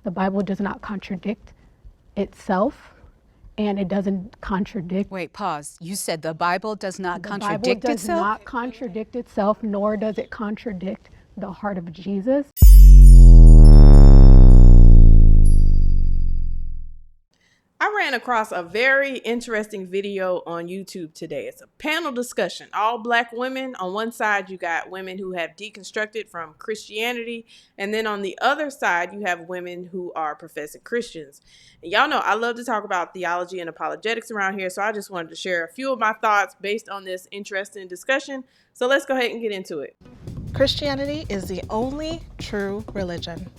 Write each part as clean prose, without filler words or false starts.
The Bible does not contradict itself, and it doesn't contradict. Wait, pause. You said the Bible does not The contradict Bible does itself? not contradict itself, nor does it contradict the heart of Jesus. I ran across a very interesting video on YouTube today. It's a panel discussion. All black women. On one side, you got women who have deconstructed from Christianity. And then on the other side, you have women who are professing Christians. And y'all know I love to talk about theology and apologetics around here. So I just wanted to share a few of my thoughts based on this interesting discussion. So let's go ahead and get into it. Christianity is the only true religion.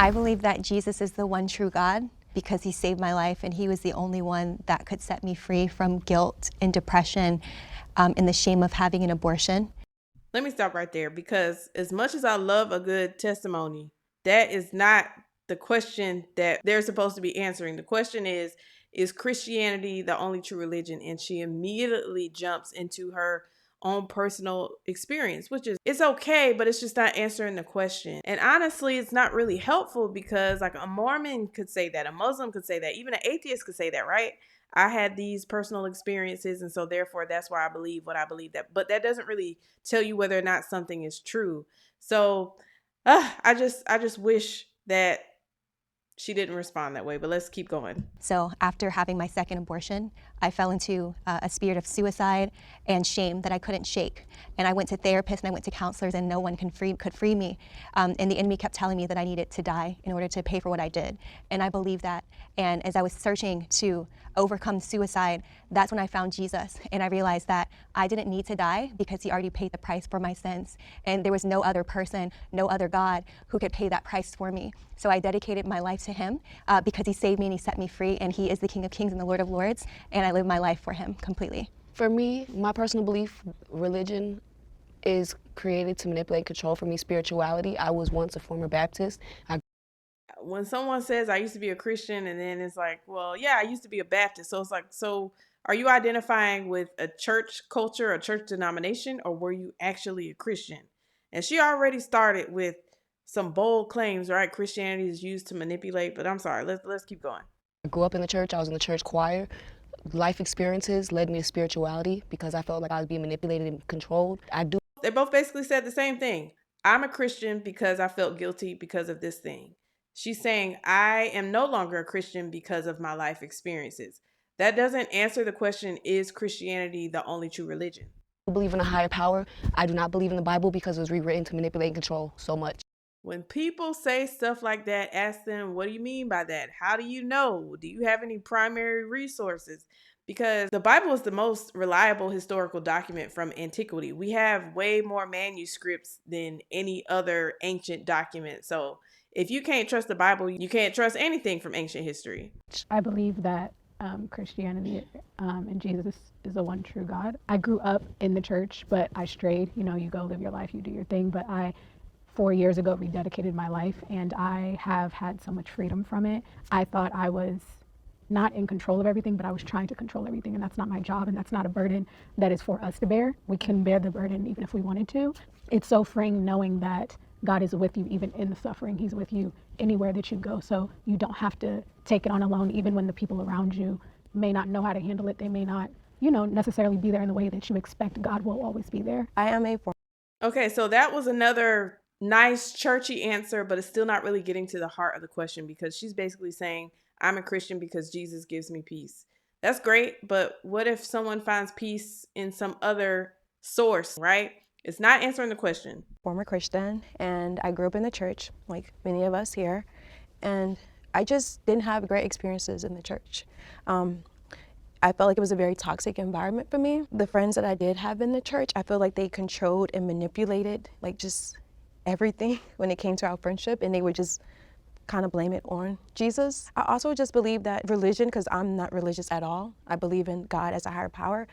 I believe that Jesus is the one true God because he saved my life and he was the only one that could set me free from guilt and depression and the shame of having an abortion. Let me stop right there, because as much as I love a good testimony, that is not the question that they're supposed to be answering. The question is Christianity the only true religion? And she immediately jumps into her own personal experience, which is, it's okay, but it's just not answering the question. And honestly, it's not really helpful, because like a Mormon could say that, a Muslim could say that, even an atheist could say that, right? I had these personal experiences, and so therefore that's why I believe what I believe. That, but that doesn't really tell you whether or not something is true. So I just wish that she didn't respond that way, but let's keep going. So after having my second abortion, I fell into a spirit of suicide and shame that I couldn't shake. And I went to therapists and I went to counselors, and no one could free me. And the enemy kept telling me that I needed to die in order to pay for what I did. And I believed that. And as I was searching to overcome suicide, that's when I found Jesus. And I realized that I didn't need to die because he already paid the price for my sins. And there was no other person, no other God who could pay that price for me. So I dedicated my life to him because he saved me and he set me free, and he is the King of Kings and the Lord of Lords, and I live my life for him completely. For me, my personal belief, religion is created to manipulate and control. For me, spirituality, I was once a former Baptist. When someone says I used to be a Christian, and then it's like, well, yeah, I used to be a Baptist. So it's like, so are you identifying with a church culture, a church denomination, or were you actually a Christian? And she already started with some bold claims, right? Christianity is used to manipulate, but I'm sorry, let's keep going. I grew up in the church. I was in the church choir. Life experiences led me to spirituality because I felt like I was being manipulated and controlled. They both basically said the same thing. I'm a Christian because I felt guilty because of this thing. She's saying I am no longer a Christian because of my life experiences. That doesn't answer the question, is Christianity the only true religion? I believe in a higher power. I do not believe in the Bible because it was rewritten to manipulate and control so much. When people say stuff like that, ask them, what do you mean by that? How do you know? Do you have any primary resources? Because the Bible is the most reliable historical document from antiquity. We have way more manuscripts than any other ancient document. So if you can't trust the Bible, you can't trust anything from ancient history. I believe that Christianity and Jesus is the one true God. I grew up in the church, but I strayed. You know, you go live your life, you do your thing. But I 4 years ago rededicated my life, and I have had so much freedom from it. I thought I was not in control of everything, but I was trying to control everything, and that's not my job, and that's not a burden that is for us to bear. We can bear the burden even if we wanted to. It's so freeing knowing that God is with you even in the suffering. He's with you anywhere that you go, so you don't have to take it on alone, even when the people around you may not know how to handle it. They may not, necessarily be there in the way that you expect. God will always be there. I am a former. Okay, so that was another nice churchy answer, but it's still not really getting to the heart of the question, because she's basically saying, I'm a Christian because Jesus gives me peace. That's great, but what if someone finds peace in some other source, right? It's not answering the question. Former Christian, and I grew up in the church, like many of us here, and I just didn't have great experiences in the church. I felt like it was a very toxic environment for me. The friends that I did have in the church, I feel like they controlled and manipulated, like just everything when it came to our friendship, and they would just kind of blame it on Jesus. I also just believe that religion, because I'm not religious at all, I believe in God as a higher power.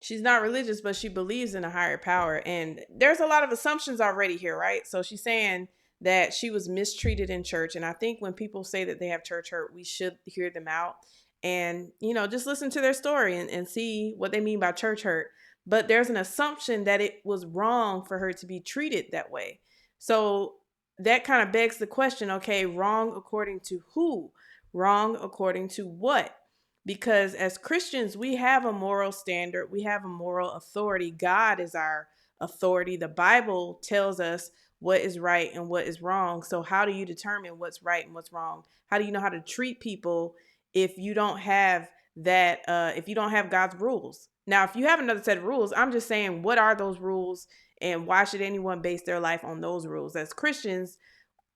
She's not religious, but she believes in a higher power. And there's a lot of assumptions already here, right? So she's saying that she was mistreated in church. And I think when people say that they have church hurt, we should hear them out and, just listen to their story and see what they mean by church hurt. but there's an assumption that it was wrong for her to be treated that way. So that kind of begs the question, okay, wrong according to who? Wrong according to what? Because as Christians, we have a moral standard, we have a moral authority. God is our authority. The Bible tells us what is right and what is wrong. So how do you determine what's right and what's wrong? How do you know how to treat people if you don't have that, if you don't have God's rules? Now, if you have another set of rules, I'm just saying, what are those rules and why should anyone base their life on those rules? As Christians,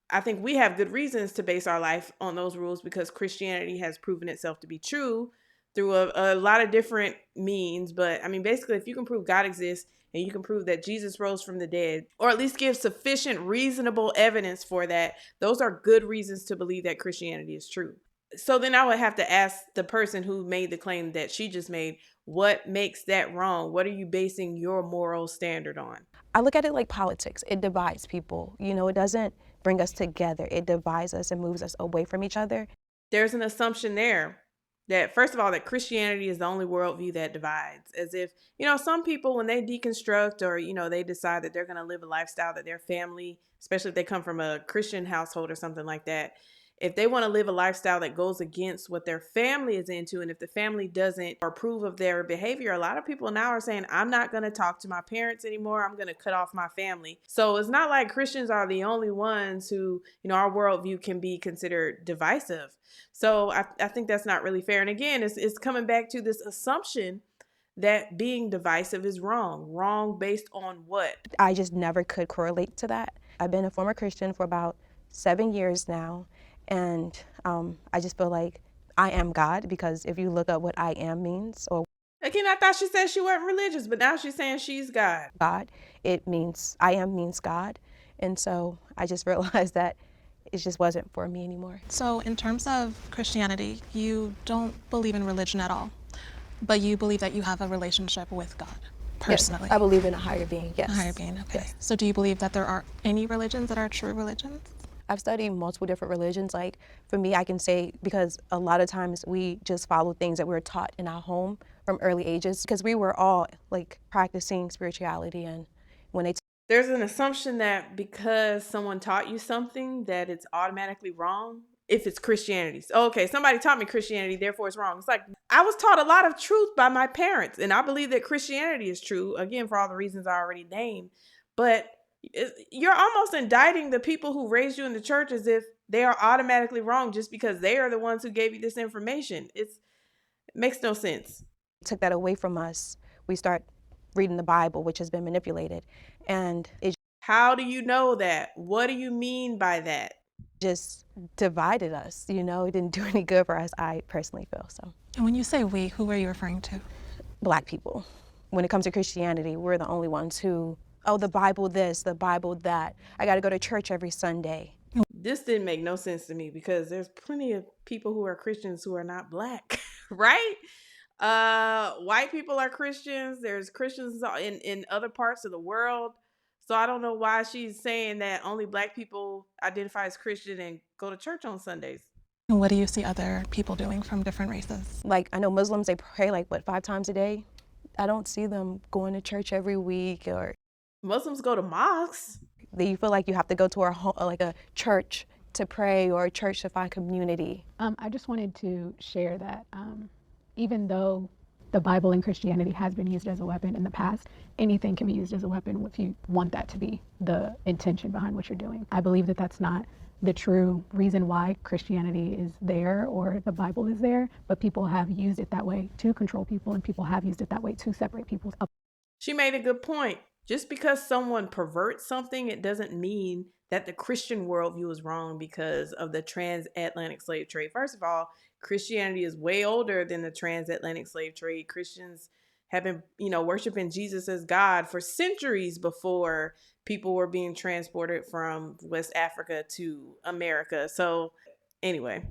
I think we have good reasons to base our life on those rules because Christianity has proven itself to be true through a lot of different means. But I mean, basically, if you can prove God exists and you can prove that Jesus rose from the dead, or at least give sufficient reasonable evidence for that, those are good reasons to believe that Christianity is true. So then I would have to ask the person who made the claim that she just made, what makes that wrong? What are you basing your moral standard on? I look at it like politics. It divides people. You know, it doesn't bring us together. It divides us and moves us away from each other. There's an assumption there that, first of all, that Christianity is the only worldview that divides. As if, some people, when they deconstruct or, they decide that they're going to live a lifestyle that their family, especially if they come from a Christian household or something like that, if they want to live a lifestyle that goes against what their family is into, and if the family doesn't approve of their behavior, a lot of people now are saying, I'm not going to talk to my parents anymore. I'm going to cut off my family. So it's not like Christians are the only ones who, our worldview can be considered divisive. So I think that's not really fair. And again, it's coming back to this assumption that being divisive is wrong. Wrong based on what? I just never could correlate to that. I've been a former Christian for about 7 years now. And I just feel like I am God, because if you look up what I am means, or again, I thought she said she wasn't religious, but now she's saying she's God. God, it means I am means God. And so I just realized that it just wasn't for me anymore. So in terms of Christianity, you don't believe in religion at all, but you believe that you have a relationship with God personally. Yes, I believe in a higher being, yes. A higher being, okay. Yes. So do you believe that there are any religions that are true religions? I've studied multiple different religions. Like, for me, I can say, because a lot of times we just follow things that we were taught in our home from early ages, because we were all like practicing spirituality. And when they there's an assumption that because someone taught you something that it's automatically wrong if it's Christianity. So, okay, somebody taught me Christianity, therefore it's wrong. It's like, I was taught a lot of truth by my parents, and I believe that Christianity is true, again, for all the reasons I already named. But you're almost indicting the people who raised you in the church as if they are automatically wrong just because they are the ones who gave you this information. It makes no sense. took that away from us, we start reading the Bible, which has been manipulated. And it How do you know that? What do you mean by that? just divided us, It didn't do any good for us, I personally feel. So, And when you say we, who are you referring to? Black people. When it comes to Christianity, we're the only ones who, the Bible this, the Bible that. I got to go to church every Sunday. This didn't make no sense to me because there's plenty of people who are Christians who are not Black, right? White people are Christians. There's Christians in other parts of the world. So I don't know why she's saying that only Black people identify as Christian and go to church on Sundays. And what do you see other people doing from different races? Like, I know Muslims, they pray 5 times a day. I don't see them going to church every week, or Muslims go to mosques. you feel like you have to go to a church to pray, or a church to find community. I just wanted to share that even though the Bible and Christianity has been used as a weapon in the past, anything can be used as a weapon if you want that to be the intention behind what you're doing. I believe that that's not the true reason why Christianity is there or the Bible is there, but people have used it that way to control people, and people have used it that way to separate people. She made a good point. Just because someone perverts something, it doesn't mean that the Christian worldview is wrong because of the transatlantic slave trade. First of all, Christianity is way older than the transatlantic slave trade. Christians have been, worshiping Jesus as God for centuries before people were being transported from West Africa to America. So anyway.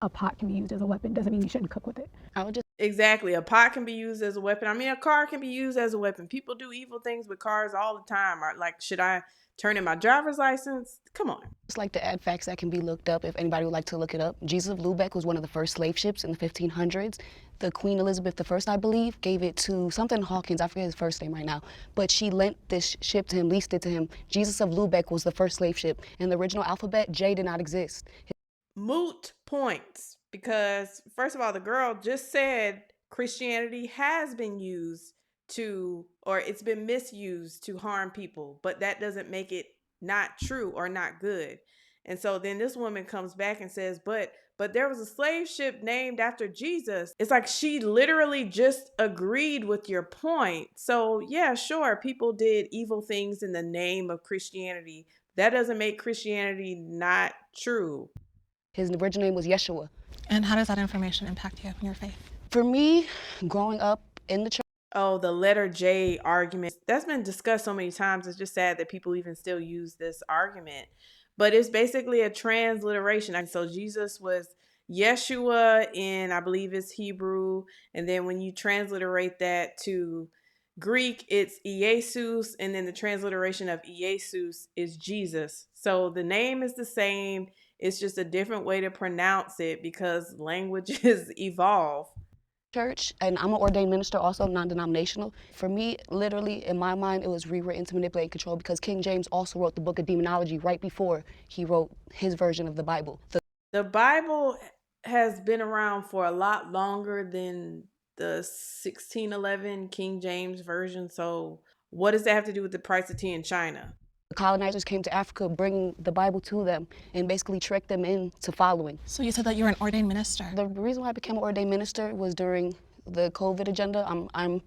A pot can be used as a weapon doesn't mean you shouldn't cook with it. I would just Exactly. A pot can be used as a weapon. I mean, a car can be used as a weapon. People do evil things with cars all the time. Like, should I turn in my driver's license? Come on. Just like to add facts that can be looked up if anybody would like to look it up. Jesus of Lubeck was one of the first slave ships in the 1500s. The Queen Elizabeth I, I believe, gave it to something Hawkins, I forget his first name right now, but she lent this ship to him, leased it to him. Jesus of Lubeck was the first slave ship. In the original alphabet, J did not exist. Moot points, because first of all, the girl just said Christianity has been used to, or it's been misused to harm people, but that doesn't make it not true or not good. And so then this woman comes back and says, but there was a slave ship named after Jesus. It's like she literally just agreed with your point. So yeah, sure, people did evil things in the name of Christianity. That doesn't make Christianity not true. His original name was Yeshua. And how does that information impact you in your faith? For me, growing up in the church, Oh, the letter J argument. That's been discussed so many times. It's just sad that people even still use this argument. But it's basically a transliteration. And so Jesus was Yeshua in, I believe it's Hebrew. And then when you transliterate that to Greek, it's Iesus. And then the transliteration of Iesus is Jesus. So the name is the same. It's just a different way to pronounce it because languages evolve. church, and I'm an ordained minister, also non-denominational. For me, literally, in my mind, it was rewritten to manipulate and control because King James also wrote the book of demonology right before he wrote his version of the Bible. The Bible has been around for a lot longer than the 1611 King James version. So what does that have to do with the price of tea in China? The colonizers came to Africa bringing the Bible to them and basically tricked them into following. So you said that you were an ordained minister. The reason why I became an ordained minister was during the COVID agenda. I'm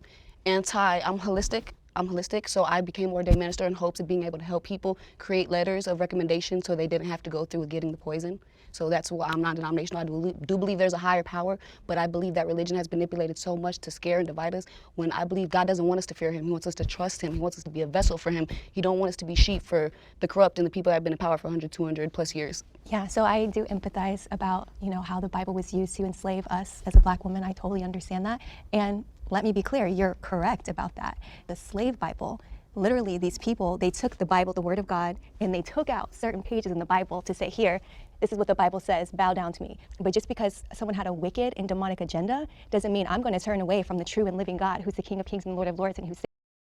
holistic, so I became ordained minister in hopes of being able to help people create letters of recommendation so they didn't have to go through with getting the poison. So that's why I'm non-denominational. I do believe there's a higher power, but I believe that religion has manipulated so much to scare and divide us when I believe God doesn't want us to fear him. He wants us to trust him. He wants us to be a vessel for him. He don't want us to be sheep for the corrupt and the people that have been in power for 100, 200 plus years. Yeah, so I do empathize about, how the Bible was used to enslave us as a Black woman. I totally understand that. And let me be clear, you're correct about that. The slave Bible, literally these people, they took the Bible, the Word of God, and they took out certain pages in the Bible to say, here, this is what the Bible says, bow down to me. But just because someone had a wicked and demonic agenda doesn't mean I'm going to turn away from the true and living God, who's the King of Kings and Lord of Lords, and who's...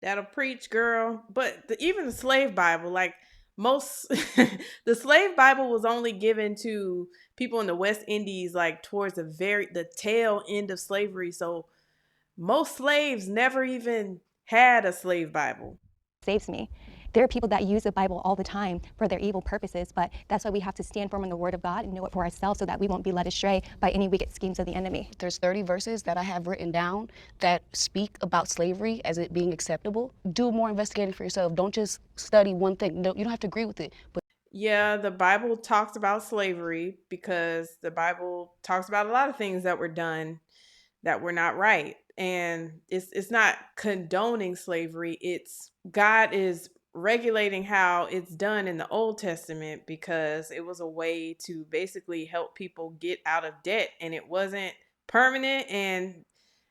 That'll preach, girl. But even the slave Bible, like most, the slave Bible was only given to people in the West Indies, like towards the tail end of slavery. So most slaves never even had a slave Bible. Saves me. There are people that use the Bible all the time for their evil purposes, but that's why we have to stand firm on the Word of God and know it for ourselves so that we won't be led astray by any wicked schemes of the enemy. There's 30 verses that I have written down that speak about slavery as it being acceptable. Do more investigating for yourself. Don't just study one thing. No, you don't have to agree with it. But yeah, the Bible talks about slavery because the Bible talks about a lot of things that were done that were not right. And it's not condoning slavery. It's God is regulating how it's done in the Old Testament because it was a way to basically help people get out of debt, and it wasn't permanent. And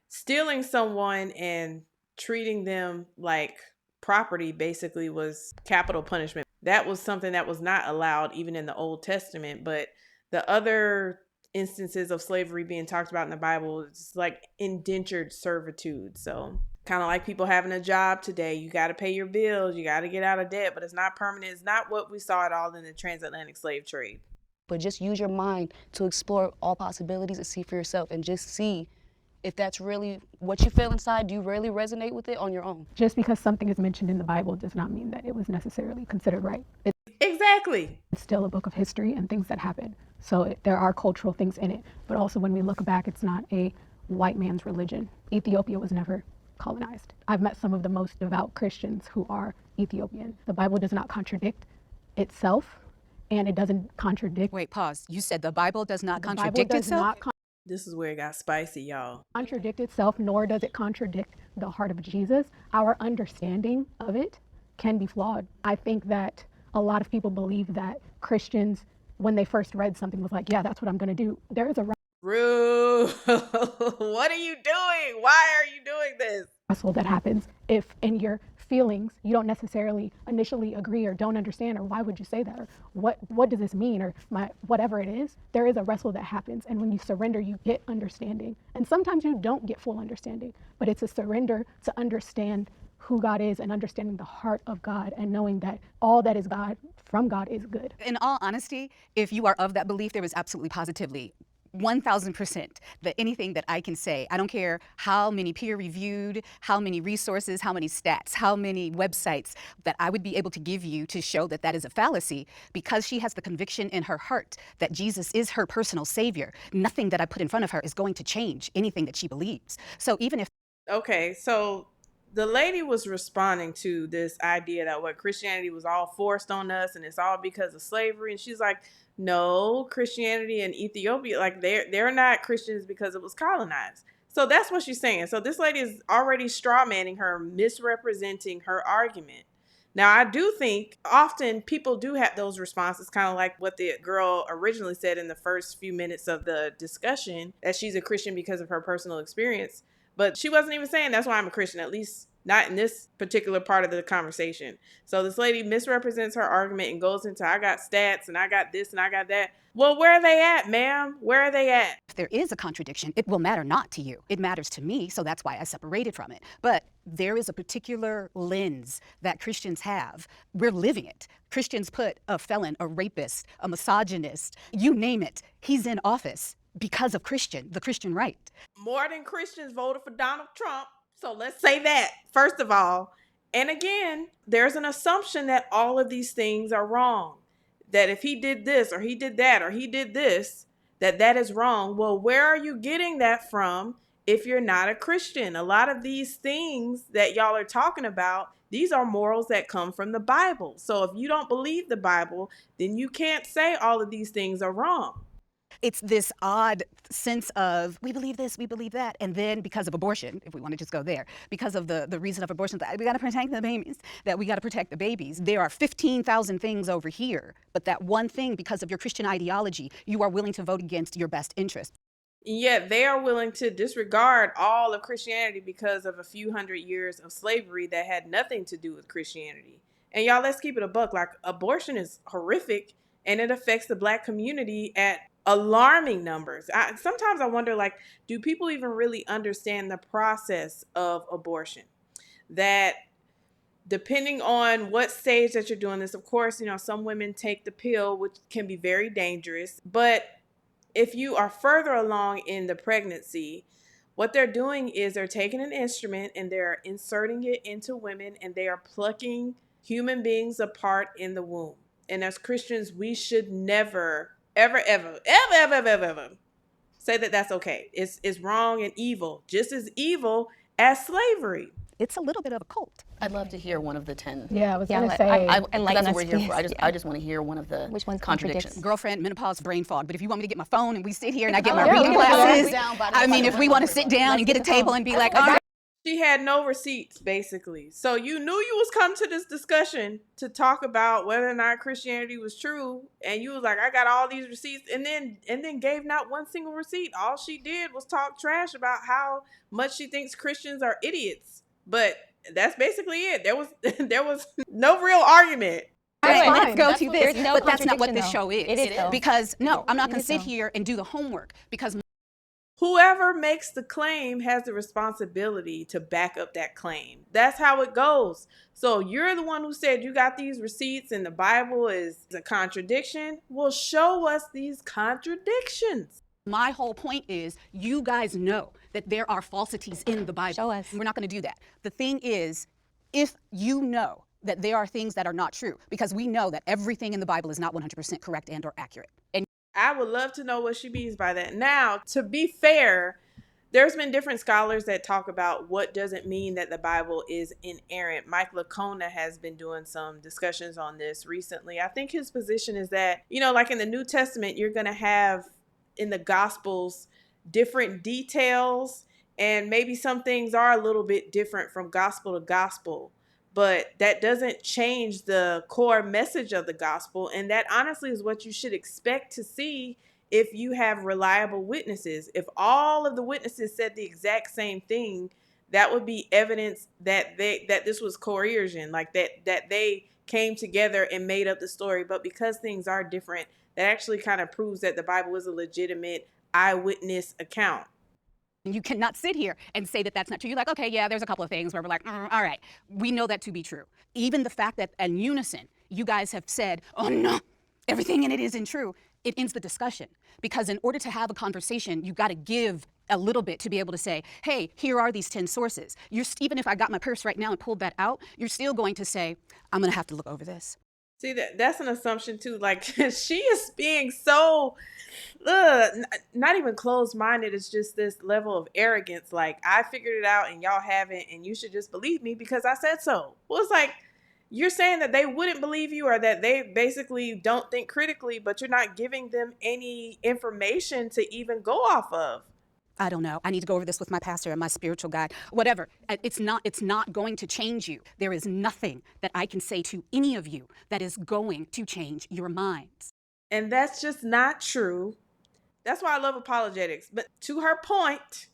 stealing someone and treating them like property basically was capital punishment. That was something that was not allowed even in the Old Testament. But the other instances of slavery being talked about in the Bible is like indentured servitude. So kind of like people having a job today. You got to pay your bills. You got to get out of debt, but it's not permanent. It's not what we saw at all in the transatlantic slave trade. But just use your mind to explore all possibilities and see for yourself and just see if that's really what you feel inside. Do you really resonate with it on your own? Just because something is mentioned in the Bible does not mean that it was necessarily considered right. Exactly. It's still a book of history and things that happen. So there are cultural things in it. But also when we look back, it's not a white man's religion. Ethiopia was never colonized. I've met some of the most devout Christians who are Ethiopian. The Bible does not contradict itself, and it doesn't contradict... Wait, pause. You said the Bible does not The contradict Bible does itself? not This is where it got spicy, y'all. contradict itself, nor does it contradict the heart of Jesus. Our understanding of it can be flawed. I think that a lot of people believe that Christians, when they first read something, was like, yeah, that's what I'm going to do. There is a Rude. What are you doing? Why are you doing this? Wrestle that happens if in your feelings you don't necessarily initially agree or don't understand, or why would you say that, or what does this mean, or whatever it is. There is a wrestle that happens, and when you surrender, you get understanding. And sometimes you don't get full understanding, but it's a surrender to understand who God is and understanding the heart of God and knowing that all that is God from God is good. In all honesty, if you are of that belief, there is absolutely positively 1000% that anything that I can say, I don't care how many peer-reviewed, how many resources, how many stats, how many websites that I would be able to give you to show that that is a fallacy, because she has the conviction in her heart that Jesus is her personal savior. Nothing that I put in front of her is going to change anything that she believes. So even if Okay, so the lady was responding to this idea that what Christianity was all forced on us and it's all because of slavery. And she's like, no, Christianity in Ethiopia, like they're not Christians because it was colonized. So that's what she's saying. So this lady is already straw manning her, misrepresenting her argument. Now, I do think often people do have those responses, kind of like what the girl originally said in the first few minutes of the discussion, that she's a Christian because of her personal experience. But she wasn't even saying that's why I'm a Christian, at least not in this particular part of the conversation. So this lady misrepresents her argument and goes into, I got stats and I got this and I got that. Well, where are they at, ma'am? Where are they at? there is a contradiction, it will matter not to you. It matters to me, so that's why I separated from it. But there is a particular lens that Christians have. We're living it. Christians put a felon, a rapist, a misogynist, you name it, he's in office because of the Christian right. More than Christians voted for Donald Trump. So let's say that, first of all. And again, there's an assumption that all of these things are wrong. That if he did this or he did that or he did this, that is wrong. Well, where are you getting that from if you're not a Christian? A lot of these things that y'all are talking about, these are morals that come from the Bible. So if you don't believe the Bible, then you can't say all of these things are wrong. It's this odd sense of we believe this, we believe that, and then because of abortion, if we want to just go there, because of the reason of abortion, that we got to protect the babies, that we got to protect the babies. There are 15,000 things over here, but that one thing, because of your Christian ideology, you are willing to vote against your best interest. And yet they are willing to disregard all of Christianity because of a few hundred years of slavery that had nothing to do with Christianity. And y'all, let's keep it a buck. Like, abortion is horrific and it affects the Black community at alarming numbers. Sometimes I wonder, like, do people even really understand the process of abortion? That depending on what stage that you're doing this, of course, you know, some women take the pill, which can be very dangerous. But if you are further along in the pregnancy, what they're doing is they're taking an instrument and they're inserting it into women and they are plucking human beings apart in the womb. And as Christians, we should never, ever say that that's okay. It's wrong and evil, just as evil as slavery. It's a little bit of a cult. I'd love to hear one of the 10. Yeah, I was gonna let- say. enlighten That's what us, we're here for. please. I just want to hear one of the Which one's contradictions. Girlfriend, menopause, brain fog. But if you want me to get my phone and we sit here and I get my yeah, reading we can glasses, sit down by the I mean, phone. if we want to sit down and get a table and be like, all right. She had no receipts, basically. So you knew you was come to this discussion to talk about whether or not Christianity was true, and you was like, I got all these receipts, and then gave not one single receipt. All she did was talk trash about how much she thinks Christians are idiots. But that's basically it. There was no real argument. All right, That's let's fine. go That's to what- this. there's no But that's not what this contradiction, show is. though. It is, though. Because, no, I'm not going It to is, sit though. here and do the homework because Whoever makes the claim has the responsibility to back up that claim. That's how it goes. So you're the one who said you got these receipts and the Bible is a contradiction. Well, show us these contradictions. my whole point is you guys know that there are falsities in the Bible. Show us. We're not going to do that. The thing is, if you know that there are things that are not true, because we know that everything in the Bible is not 100% correct and or accurate. And I would love to know what she means by that. Now, to be fair, there's been different scholars that talk about what does it mean that the Bible is inerrant. Mike Lacona has been doing some discussions on this recently. I think his position is that, you know, like in the New Testament, you're going to have in the Gospels different details, and maybe some things are a little bit different from gospel to gospel. But that doesn't change the core message of the gospel. And that honestly is what you should expect to see if you have reliable witnesses. If all of the witnesses said the exact same thing, that would be evidence that this was coercion, like that they came together and made up the story. But because things are different, that actually kind of proves that the Bible is a legitimate eyewitness account. You cannot sit here and say that that's not true. You're like, okay, yeah, there's a couple of things where we're like, all right, we know that to be true. Even the fact that in unison, you guys have said, oh no, everything in it isn't true. It ends the discussion. Because in order to have a conversation, you got to give a little bit to be able to say, hey, here are these 10 sources. Even if I got my purse right now and pulled that out, you're still going to say, I'm going to have to look over this. See, that's an assumption too. Like, she is being so, not even closed-minded. It's just this level of arrogance. Like, I figured it out and y'all haven't, and you should just believe me because I said so. Well, it's like, you're saying that they wouldn't believe you, or that they basically don't think critically, but you're not giving them any information to even go off of. I don't know. I need to go over this with my pastor and my spiritual guide. Whatever. It's not going to change you. There is nothing that I can say to any of you that is going to change your minds. And that's just not true. That's why I love apologetics. But to her point,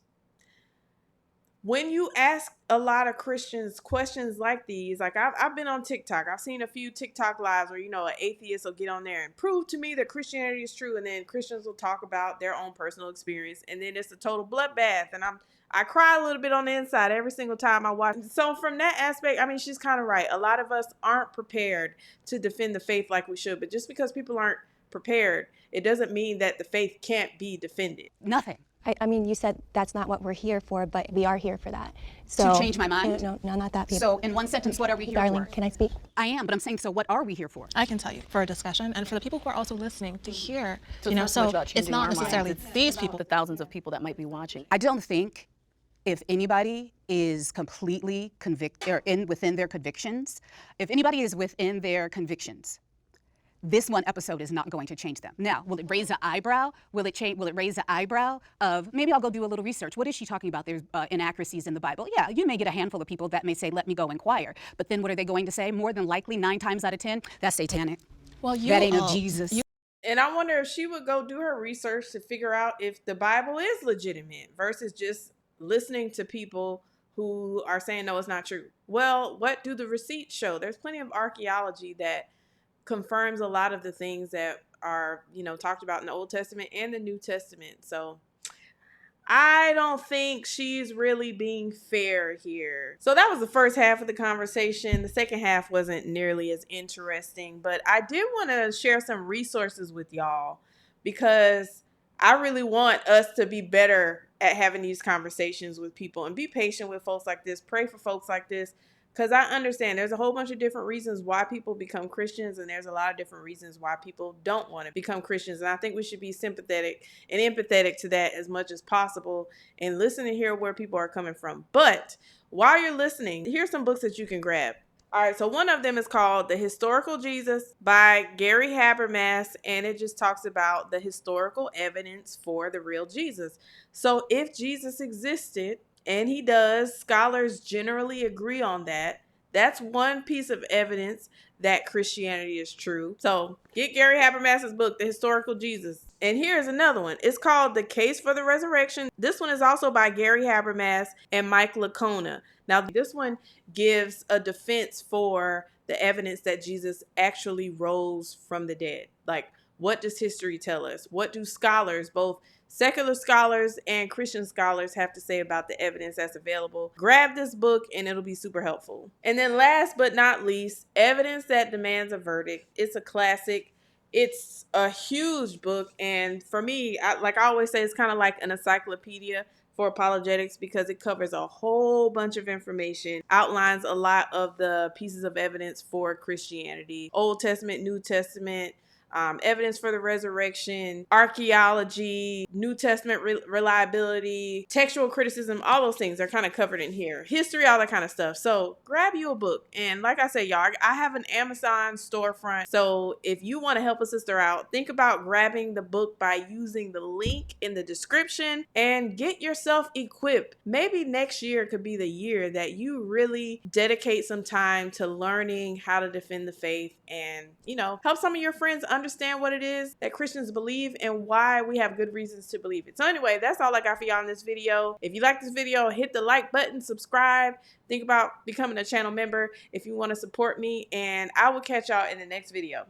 when you ask a lot of Christians questions like these, like I've been on TikTok. I've seen a few TikTok lives where, an atheist will get on there and prove to me that Christianity is true. And then Christians will talk about their own personal experience. And then it's a total bloodbath. And I cry a little bit on the inside every single time I watch. So from that aspect, I mean, she's kind of right. A lot of us aren't prepared to defend the faith like we should. But just because people aren't prepared, it doesn't mean that the faith can't be defended. Nothing. I mean, you said that's not what we're here for, but we are here for that. So to change my mind? No, not that. So in one sentence, what are we here Darling, for? can I speak? I am, but I'm saying, so what are we here for? I can tell you, for a discussion, and for the people who are also listening to hear, So it's not so much about it's changing not our minds, necessarily it's these people. the thousands of people that might be watching. I don't think if anybody is completely convicted or within their convictions, this one episode is not going to change them. Now, will it raise an eyebrow? Will it raise the eyebrow of, maybe I'll go do a little research. What is she talking about? There's inaccuracies in the Bible. Yeah, you may get a handful of people that may say, let me go inquire. But then what are they going to say? More than likely, 9 times out of 10, that's satanic. Well, that ain't of Jesus. And I wonder if she would go do her research to figure out if the Bible is legitimate versus just listening to people who are saying, no, it's not true. Well, what do the receipts show? There's plenty of archaeology that confirms a lot of the things that are, talked about in the Old Testament and the New Testament. So I don't think she's really being fair here. So that was the first half of the conversation. The second half wasn't nearly as interesting, but I did want to share some resources with y'all because I really want us to be better at having these conversations with people and be patient with folks like this. Pray for folks like this. Because I understand there's a whole bunch of different reasons why people become Christians, and there's a lot of different reasons why people don't want to become Christians. And I think we should be sympathetic and empathetic to that as much as possible and listen and hear where people are coming from. But while you're listening, here's some books that you can grab. All right, so one of them is called The Historical Jesus by Gary Habermas, and it just talks about the historical evidence for the real Jesus. So if Jesus existed, and he does, scholars generally agree on that. That's one piece of evidence that Christianity is true. So get Gary Habermas's book, The Historical Jesus. And here's another one. It's called The Case for the Resurrection. This one is also by Gary Habermas and Mike Licona. Now, this one gives a defense for the evidence that Jesus actually rose from the dead. Like, what does history tell us? What do scholars, both secular scholars and Christian scholars, have to say about the evidence that's available? Grab this book and it'll be super helpful. And then last but not least, Evidence That Demands a Verdict. It's a classic. It's a huge book. And for me, like I always say, it's kind of like an encyclopedia for apologetics because it covers a whole bunch of information, outlines a lot of the pieces of evidence for Christianity, Old Testament, New Testament, evidence for the resurrection, archaeology, New Testament reliability, textual criticism, all those things are kind of covered in here. History, all that kind of stuff. So grab you a book. And like I said, y'all, I have an Amazon storefront. So if you want to help a sister out, think about grabbing the book by using the link in the description and get yourself equipped. Maybe next year could be the year that you really dedicate some time to learning how to defend the faith and, help some of your friends understand understand what it is that Christians believe and why we have good reasons to believe it. So anyway, that's all I got for y'all in this video. If you like this video, hit the like button, subscribe, think about becoming a channel member if you want to support me, and I will catch y'all in the next video.